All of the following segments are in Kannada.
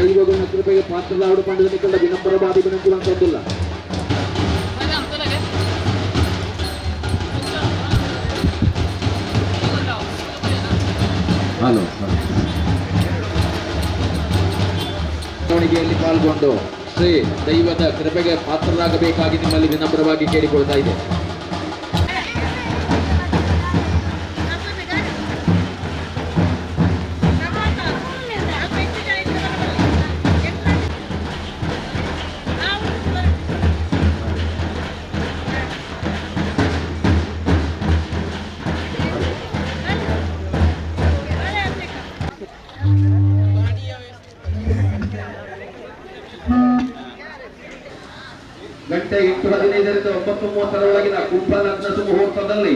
ದೈವಗುಣ ಕೃಪೆಗೆ ಪಾತ್ರರಾಡು ಪಂಡಿತನಿಕೊಂಡ ವಿನಮ್ರವಾದಿ ವಿನಂತಿವಂತದ್ದಿಲ್ಲ. ಮೆರವಣಿಗೆಯಲ್ಲಿ ಪಾಲ್ಗೊಂಡು ಶ್ರೀ ದೈವದ ಕೃಪೆಗೆ ಪಾತ್ರರಾಗಬೇಕಾಗಿ ನಿಮ್ಮಲ್ಲಿ ವಿನಮ್ರವಾಗಿ ಕೇಳಿಕೊಳ್ತಾ ಇದೆ. ಗಂಟೆ 8:15ರಿಂದ 9:30 ಕುಂಭಲಗ್ನ ಮುಹೂರ್ತದಲ್ಲಿ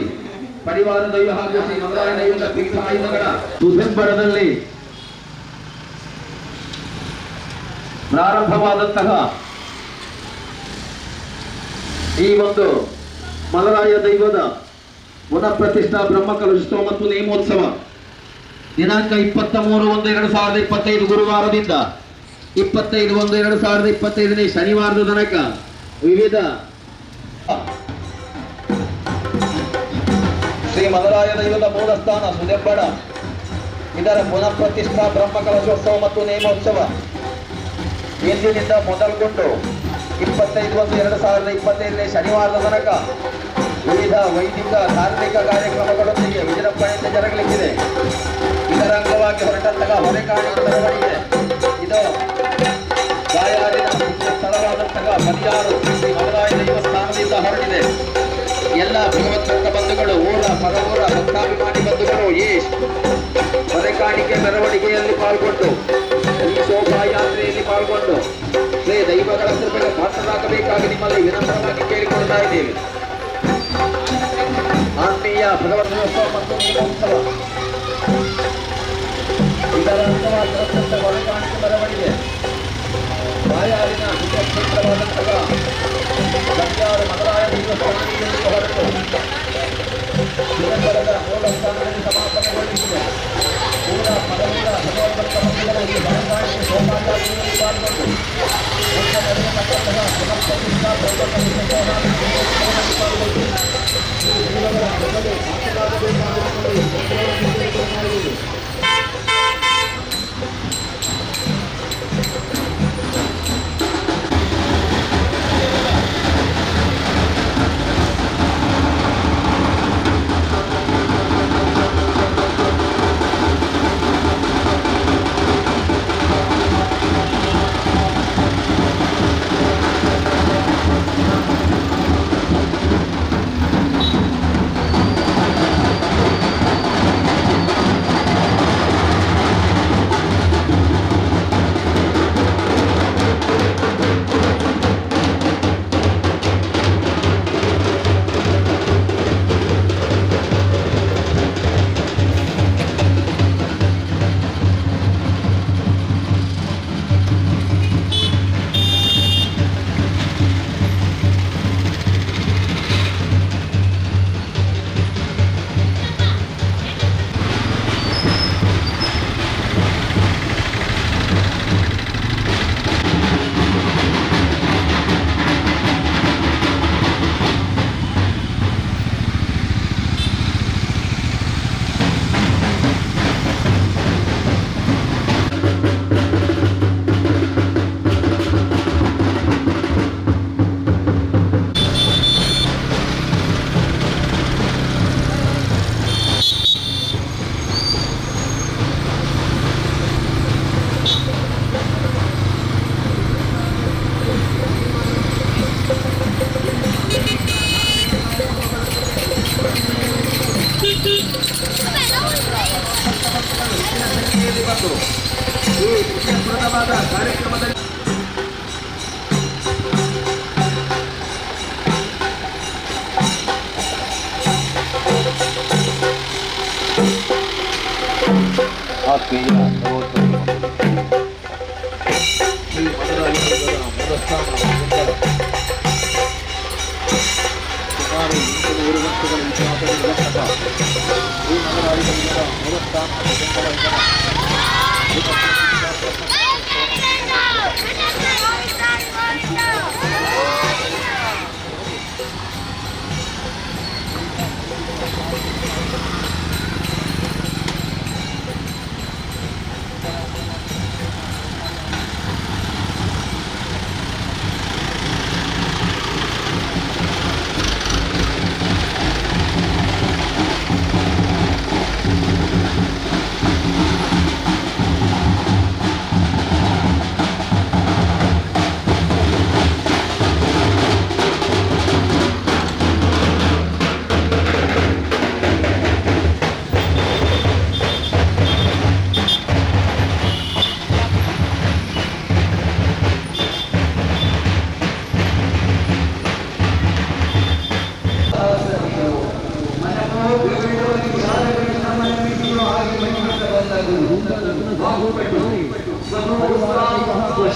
ಪರಿವಾರ ದೈವ ಹಾಗೂ ಶ್ರೀ ಮಂಗಳಾಯ ದೈವದ ಪೀಠಾಯುಧಗಳ ದುರ್ಬರದಲ್ಲಿ ಪ್ರಾರಂಭವಾದಂತಹ ಈ ಒಂದು ಮಲರಾಯ ದೈವದ ಪುನಃ ಪ್ರತಿಷ್ಠಾ ಬ್ರಹ್ಮಕಲಶೋತ್ಸವ ಮತ್ತು ನೇಮೋತ್ಸವ ದಿನಾಂಕ 23/1/2025 ಗುರುವಾರದಿಂದ 25/1/2025 ಶನಿವಾರದ ತನಕ ವಿವಿಧ ಶ್ರೀ ಮಲರಾಯ ದೈವದ ಮೂಲಸ್ಥಾನ ಸುದೆಬ್ಬಡ ಇದರ ಪುನಃ ಪ್ರತಿಷ್ಠಾ ಬ್ರಹ್ಮಕಲಶೋತ್ಸವ ಮತ್ತು ನೇಮೋತ್ಸವ ಇಂದಿನಿಂದ ಮೊದಲುಗೊಂಡು 25/1/2025 ಶನಿವಾರದ ತನಕ ವಿವಿಧ ವೈದಿಕ ಧಾರ್ಮಿಕ ಕಾರ್ಯಕ್ರಮಗಳೊಂದಿಗೆ ವಿಜೃಂಭಣೆಯಿಂದ ಜರುಗಲಿಕ್ಕಿದೆ. ಇದರ ಅಂಗವಾಗಿ ಹೊರಟಂತಹ ಹೊರೆಕಾಣಿಕೆ ಮೆರವಣಿಗೆ ಇದು ಗಾಯಾರಿನ ಸ್ಥಳವಾದಂತಹ ಮದಿಯಾರು ಶ್ರೀ ಮಲರಾಯ ದೇವಸ್ಥಾನದಿಂದ ಹೊರಟಿದೆ. ಎಲ್ಲ ಭಗವದ್ಭಕ್ತ ಬಂಧುಗಳು, ಊರ ಪರವೂರ ಭಕ್ತಾಭಿಮಾನಿ ಬಂಧುಗಳು ಈ ಹೊರೆಕಾಣಿಕೆ ಮೆರವಣಿಗೆಯಲ್ಲಿ ಪಾಲ್ಗೊಂಡು ಈ ಶೋಭಾಯಾತ್ರೆಯಲ್ಲಿ ಪಾಲ್ಗೊಂಡು ಶ್ರೀ ದೈವಗಳ ಕೃಪೆಗೆ ಪಾತ್ರರಾಗಬೇಕಾಗಿ ನಿಮ್ಮಲ್ಲಿ ವಿನಮ್ರವಾಗಿ ಕೇಳಿಕೊಳ್ತಾ ಇದ್ದೇವೆ. ಆತ್ಮೀಯ ಭಗವದ್ಗೋತ್ಸವ ಮತ್ತು ನೇಮೋತ್ಸವ ಇದರ ಅಂಗವಾಗಿ ಹೊರಕಾಣಿಕೆ ಮೆರವಣಿಗೆ ಬಾಯಾರಿನ ಕ್ಷೇತ್ರವಾದಂತಹ ಗಂಜಾರು ಮಲರಾಯ ದೇವಸ್ಥಾನದಲ್ಲಿ ಹೊರಟು ಚಿದಂಬರದ ಮೂಲಸ್ಥಾನದಲ್ಲಿ ಸಮಾಪನೆಗೊಳಿಸಿದೆ. ಊರ ಪರವೂರ ಭಗವದ್ಭಕ್ತ ಬಂಧುಗಳಲ್ಲಿ ಹೊರಕಾಣಿಕೆ ಶೋಭಾಯಾತ್ರೆಯಲ್ಲಿ ಪಾಲ್ಗೊಂಡು ನಡೆಯತಕ್ಕಂತಹ ಪುನಃಪ್ರತಿಷ್ಠಾ ಕಾರ್ಯಕ್ರಮದಲ್ಲಿ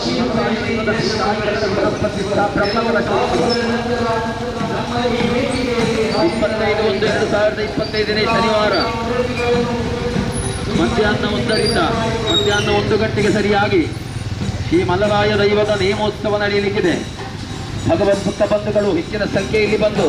25/1/2025 ಶನಿವಾರ ಮಧ್ಯಾಹ್ನ 1 ಗಂಟೆಗೆ ಸರಿಯಾಗಿ ಶ್ರೀ ಮಲ್ಲರಾಯ ದೈವದ ನೇಮೋತ್ಸವ ನಡೆಯಲಿಕ್ಕಿದೆ. ಭಗವಂತ ಬಂಧುಗಳು ಹೆಚ್ಚಿನ ಸಂಖ್ಯೆಯಲ್ಲಿ ಬಂದು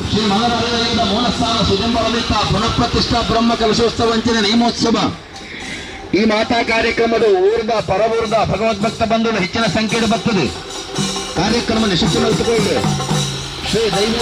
ಶ್ರೀ ಮಲ್ಲರಾಯದ ಮೂಲಸ್ಥಾನ ಸುಜಂಬರಲಿತ್ತ ಪುನಃಪ್ರತಿಷ್ಠಾ ಬ್ರಹ್ಮ ಕಲಶೋತ್ಸವಂಚಿನ ನೇಮೋತ್ಸವ ಈ ಮಾತಾ ಕಾರ್ಯಕ್ರಮದ ಊರ್ದ ಪರವೂರ್ದ ಭಗವದ್ಭಕ್ತ ಬಂಧುಗಳು ಹೆಚ್ಚಿನ ಸಂಖ್ಯೆಯಲ್ಲಿ ಬರ್ತದೆ. ಕಾರ್ಯಕ್ರಮ ಯಶಸ್ವಿಗೊಳಿಸಿಕೊಳ್ಳಿ. ಶ್ರೀ ದೈವ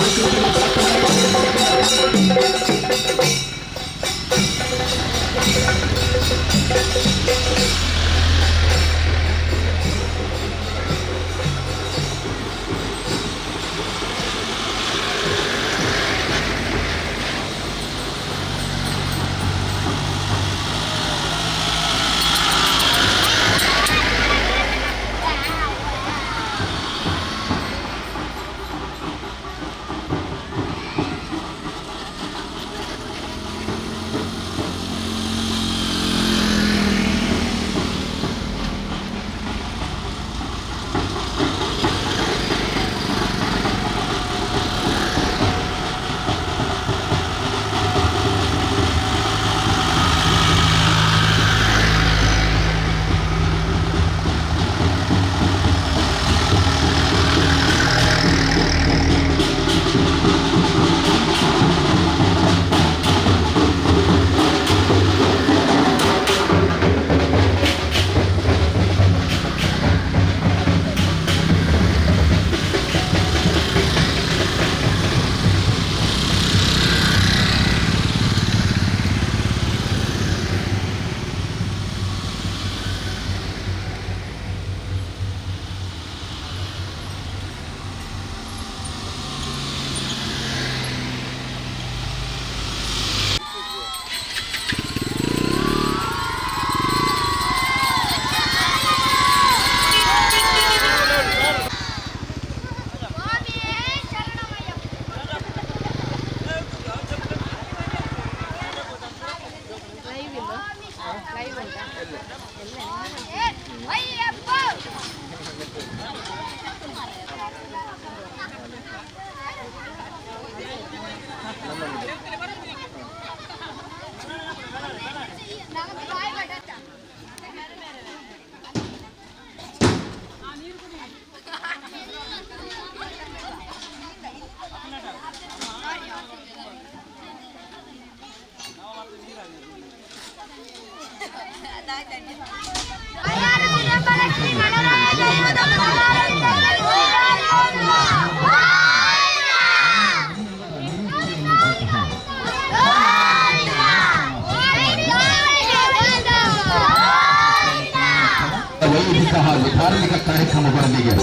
ವೈದಿಕ ಹಾಗೂ ಧಾರ್ಮಿಕ ಕಾರ್ಯಕ್ರಮಗಳೊಂದಿಗೆ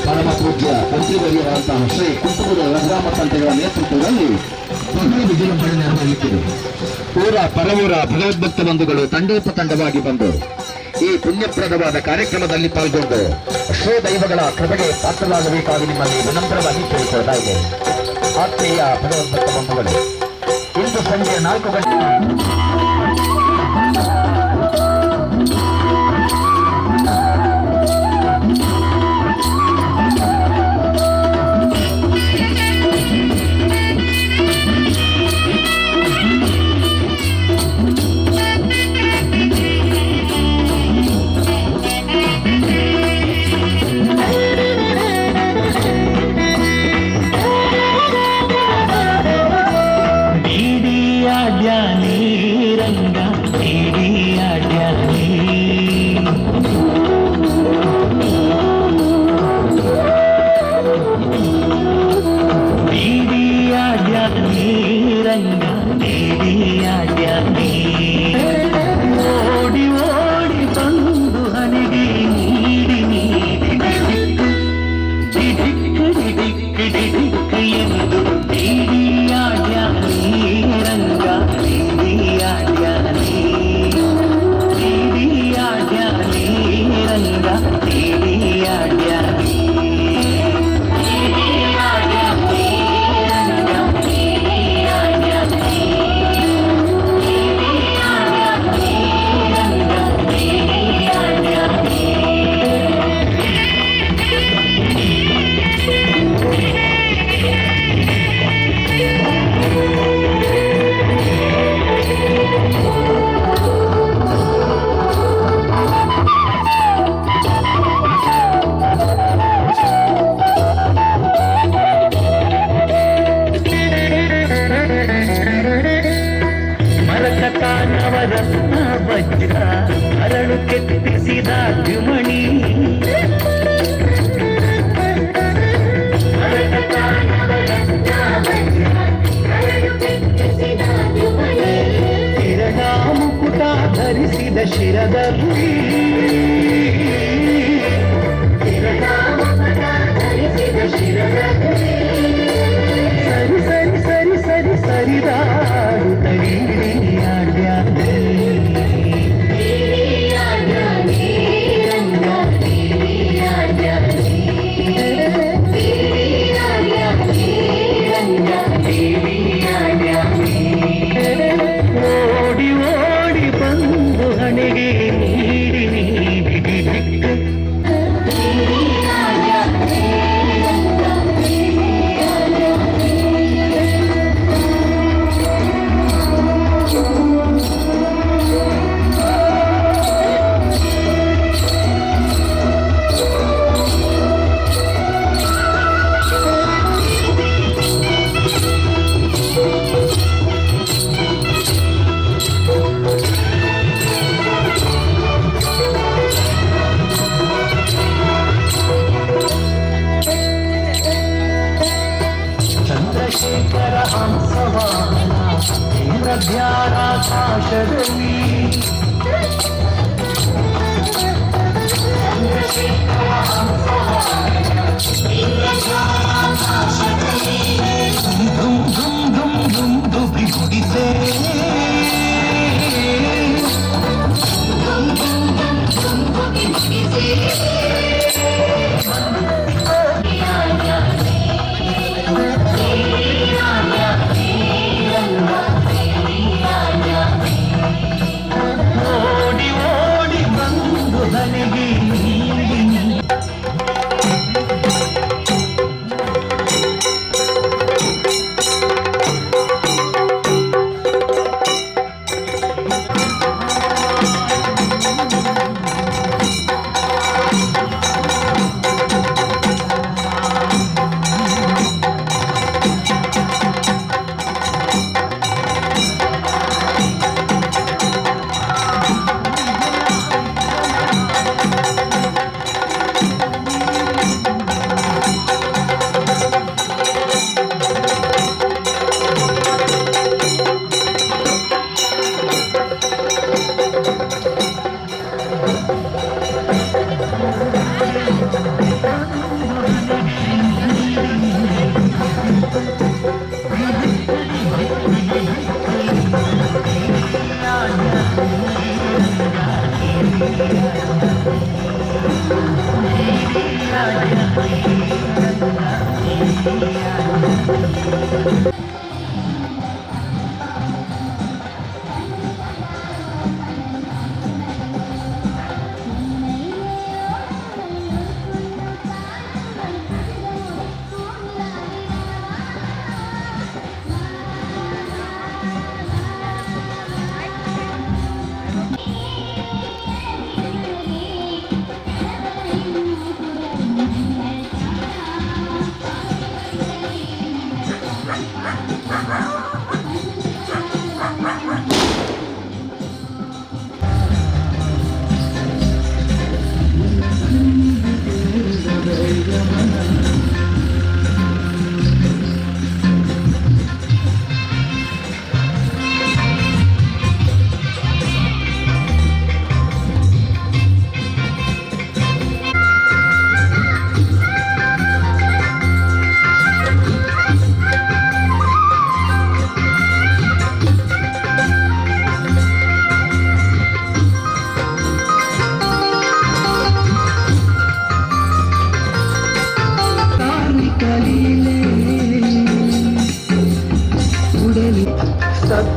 ಪರಮ ಪೂಜ್ಯ ಮಂತ್ರಿವರಿಯರಾದಂತಹ ಶ್ರೀ ಕುಂಟೂರು ರಘುರಾಮ ತಂತ್ರಿಗಳ ನೇತೃತ್ವದಲ್ಲಿ ಬಹಳ ವಿಜೃಂಭಣೆ ನೆರವೇರುತ್ತಿದೆ. ಪೂರ ಪರವೂರ ಭಗವದ್ಭಕ್ತ ಬಂಧುಗಳು ತಂಡೋಪತಂಡವಾಗಿ ಬಂದು ಈ ಪುಣ್ಯಪ್ರದವಾದ ಕಾರ್ಯಕ್ರಮದಲ್ಲಿ ಪಾಲ್ಗೊಂಡು ಶ್ರೀ ದೈವಗಳ ಕೃಪೆಗೆ ಪಾತ್ರರಾಗಬೇಕಾಗಿ ನಿಮ್ಮಲ್ಲಿ ವಿನಮ್ರವಾಗಿ ಕೇಳಿಕೊಳ್ಳುತ್ತಾ ಇದೆ. ಆತ್ಮೀಯ ಭಗವದ್ಭಕ್ತ ಬಂಧುಗಳು, ಇಂದು ಸಂಜೆ 4 ಗಂಟೆ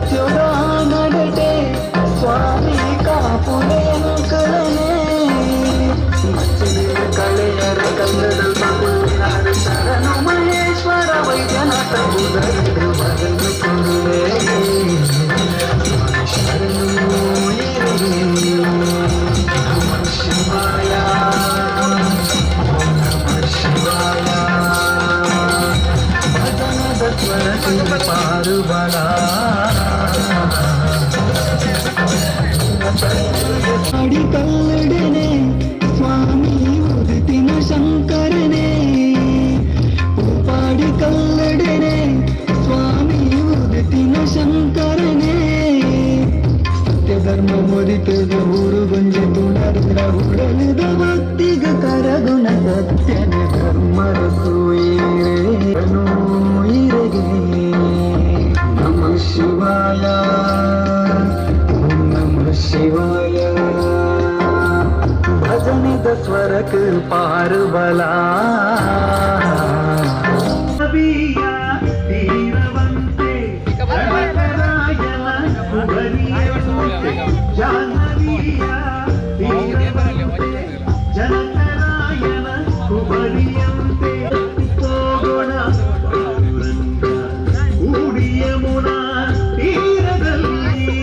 ಸತ್ಯುರಾಮಡೆ ಸ್ವಾಮಿ ಕಾಪುರೇಂಕರನೇ ಕಳೆಯರ ಕನ್ನಡ ಮಗುವಿನಾರು ಶರಣು ಮಹೇಶ್ವರ ವೈದ್ಯನಾಥ ಬುಧರು ಮಗನು ಕೊಡುವೆ ಶರಣು ಶಿವಾಯ ಶಿವಾಯ ಭಜನದ ಸ್ವರ ಪಾರುಬಳ ಅಡಿ ಕಲ್ಲಡನೆ ಸ್ವಾಮಿ ಉದಿತಿನ ಶಂಕರನೇ ಉಪಾಡಿ ಕಲ್ಲಡನೆ ಸ್ವಾಮಿ ಉದಿತಿನ ಶಂಕರನೇ ಸತ್ಯ ಧರ್ಮ ಮುರಿತದ ಊರು ಗಂಜೆ ತುಣರ್ದ ಹುಡಲಿದ ಭಕ್ತಿಗ ಕರಗುಣ ಸತ್ಯನ ಧರ್ಮರ ಸೂಯಿರೇನು ಇರಗೆ ನಮಃ ಶಿವಾಯ ಶಿವಾಯ ಭಜನಿದ ಸ್ವರಕ ಪಾರುಬಲ ಧೀರವಂತೆ ಜಾಹ್ನವಿಯ ಧೀರವಂತೆ ಜನಕರಾಯನ ಕುಬರಿಯಂತೆ ಹೋಗೋಣ ಕೂಡಿಯ ಮುನ ತೀರದಲ್ಲಿ